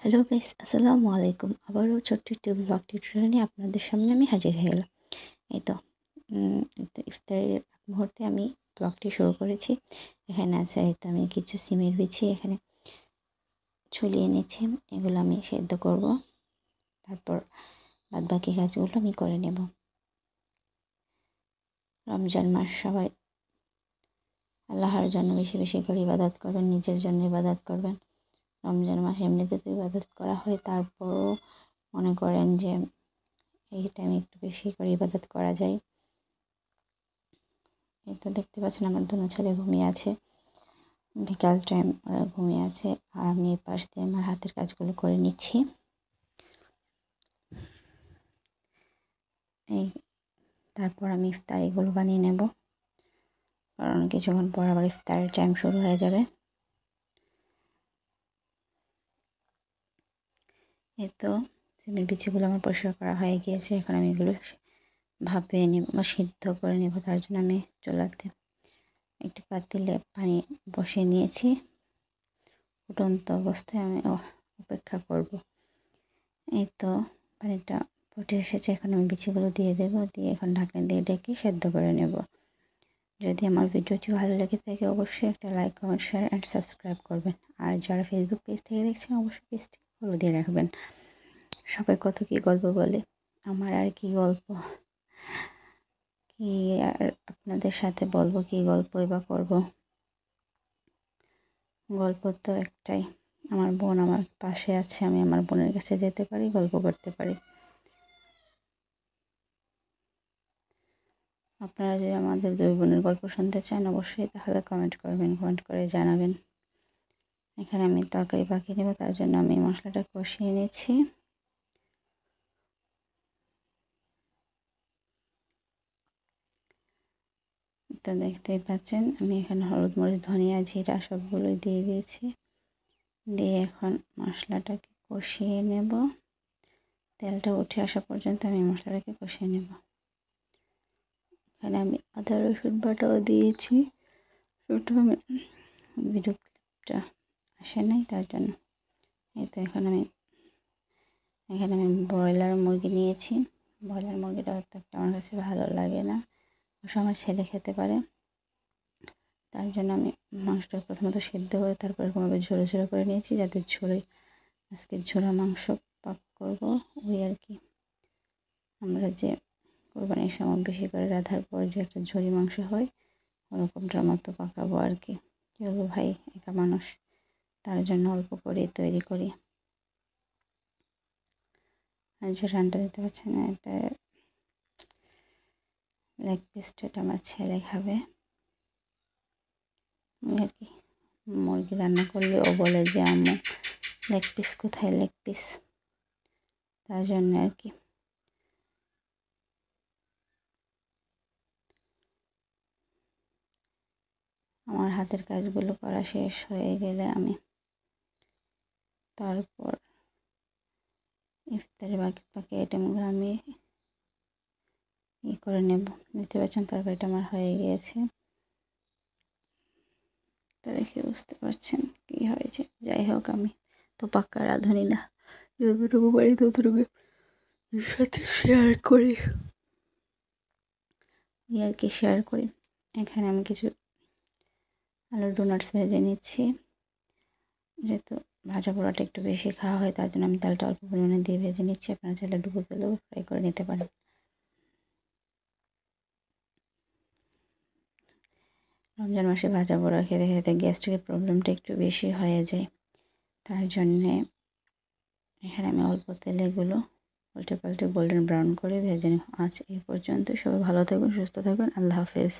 Hello guys, আসসালামু আলাইকুম। আবারও ছোট্ট একটি ব্লগ টিউটোরিয়াল নিয়ে আপনাদের সামনে আমি হাজির হয়ে গেলাম। এই তো ইফতারের এক মুহূর্তে আমি ব্লগটি শুরু করেছি। এখানে আছে আমি কিছু সিমের বিচি এখানে ছুলিয়ে নিচ্ছি। এগুলো আমি সেদ্ধ করব, তারপর বাদবাকি কাজগুলো আমি করে নেব। রমজান মাস, সবাই আল্লাহর জন্য বেশি বেশি করে ইবাদত করবেন, নিজের জন্য ইবাদত করবেন। রমজান মাসে এমনিতে তো ইবাদত করা হয়, তারপরও মনে করেন যে এই টাইমে একটু বেশি করে ইবাদত করা যায়। এই তো দেখতে পাচ্ছেন আমার দুনো ছেলে ঘুমিয়ে আছে, বিকাল টাইম ওরা ঘুমিয়ে আছে, আর আমি এই পাশ দিয়ে আমার হাতের কাজগুলো করে নিচ্ছি। তারপর আমি ইফতারিগুলো বানিয়ে নেব, কারণ কিছুক্ষণ পর আবার ইফতারের টাইম শুরু হয়ে যাবে। এই তো সিমের বিচিগুলো আমার পরিষ্কার করা হয়ে গিয়েছে। এখন আমি এগুলো ভাপিয়ে নেব বা সিদ্ধ করে নেব। তার জন্য আমি চুলাতে একটি পাতিলে পানি বসিয়ে নিয়েছি। ফুটন্ত অবস্থায় আমি অপেক্ষা করব। এই তো পানিটা ফুটে এসেছে, এখন আমি বিচিগুলো দিয়ে দেবো, দিয়ে এখন ঢাকনা দিয়ে ডেকে সেদ্ধ করে নেব। যদি আমার ভিডিওটি ভালো লেগে থাকে অবশ্যই একটা like, comment, share and subscribe করবেন। আর যারা ফেসবুক পেজ থেকে দেখছেন অবশ্যই পেজটি ফলো দিয়ে রাখবেন। সবাই কত কী গল্প বলে, আমার আর কি গল্প, কি আর আপনাদের সাথে বলবো, কি গল্পই বা করব। গল্প তো একটাই, আমার বোন আমার পাশে আছে, আমি আমার বোনের কাছে যেতে পারি, গল্প করতে পারি। আপনারা যদি আমাদের দুই বোনের গল্প শুনতে চান অবশ্যই তাহলে কমেন্ট করবেন, কমেন্ট করে জানাবেন। এখানে আমি তরকারি পাকিয়ে নেব, তার জন্য আমি মশলাটা কষিয়ে নিচ্ছি। তো দেখতেই পাচ্ছেন আমি এখানে হলুদ, মরিচ, ধনিয়া, জিরা সবগুলোই দিয়ে দিয়েছি। দিয়ে এখন মশলাটাকে কষিয়ে নেব। তেলটা উঠে আসা পর্যন্ত আমি মশলাটাকে কষিয়ে নেব। এখানে আমি আদা রসুন বাটাও দিয়েছি। ওটা আমি ভিডিও ক্লিপটা আসে নাই তার জন্য। এই তো এখানে আমি ব্রয়লার মুরগি নিয়েছি। ব্রয়লার মুরগিটা একটা আমার কাছে ভালো লাগে না, অবশ্য আমার ছেলে খেতে পারে। তার জন্য আমি মাংসটা প্রথমত সিদ্ধ করে তারপর কোনোভাবে ঝোড়ো ঝোড়ো করে নিয়েছি, যাতে আজকে ঝোড়া মাংস পাক করব। ওই আর কি, আমরা যে কোরবানির সময় বেশি করে রাধার পর যে একটা ঝুরি মাংস হয় ওরকমটার মতো পাকাবো আর কি। চলবো ভাই, একা মানুষ, তার জন্য অল্প করে তৈরি করি। আর যে রান্নাটা দিতে পারছে না, এটা লেগ পিসটা, এটা আমার ছেলে খাবে আর কি। মুরগি রান্না করলে ও বলে যে আম্মু লেগ পিস কোথায়, লেগ পিস, তার জন্য আর কি। আমার হাতের কাজগুলো করা শেষ হয়ে গেলে আমি তারপর ইফতারের বাকি আইটেমগুলো আমি করে নেব। দেখতে পাচ্ছেন তরকারিটা আমার হয়ে গিয়েছে, তো দেখে বুঝতে পারছেন কি হয়েছে। যাই হোক, আমি তো পাক্কা রাঁধুনি না, যতটুকু পারি ততটুকু সাথে শেয়ার করি আর কি, শেয়ার করি। এখানে আমি কিছু আলুর ডোনাটস ভেজে নিচ্ছি। যেহেতু ভাজা পোড়াটা একটু বেশি খাওয়া হয় তার জন্য আমি তেলটা অল্প পরিমাণে দিয়ে ভেজে নিচ্ছি। আপনারা চাইলে ডুবো তেলেও ফ্রাই করে নিতে পারেন। রমজান মাসে ভাজা পোড়া খেতে খেতে গ্যাস্ট্রিকের প্রবলেমটা একটু বেশি হয়ে যায়, তার জন্যে এখানে আমি অল্প তেলে এগুলো উল্টে পাল্টে গোল্ডেন ব্রাউন করে ভেজে নেব। আজ এই পর্যন্ত, সবাই ভালো থাকবেন, সুস্থ থাকবেন, আল্লাহ হাফেজ।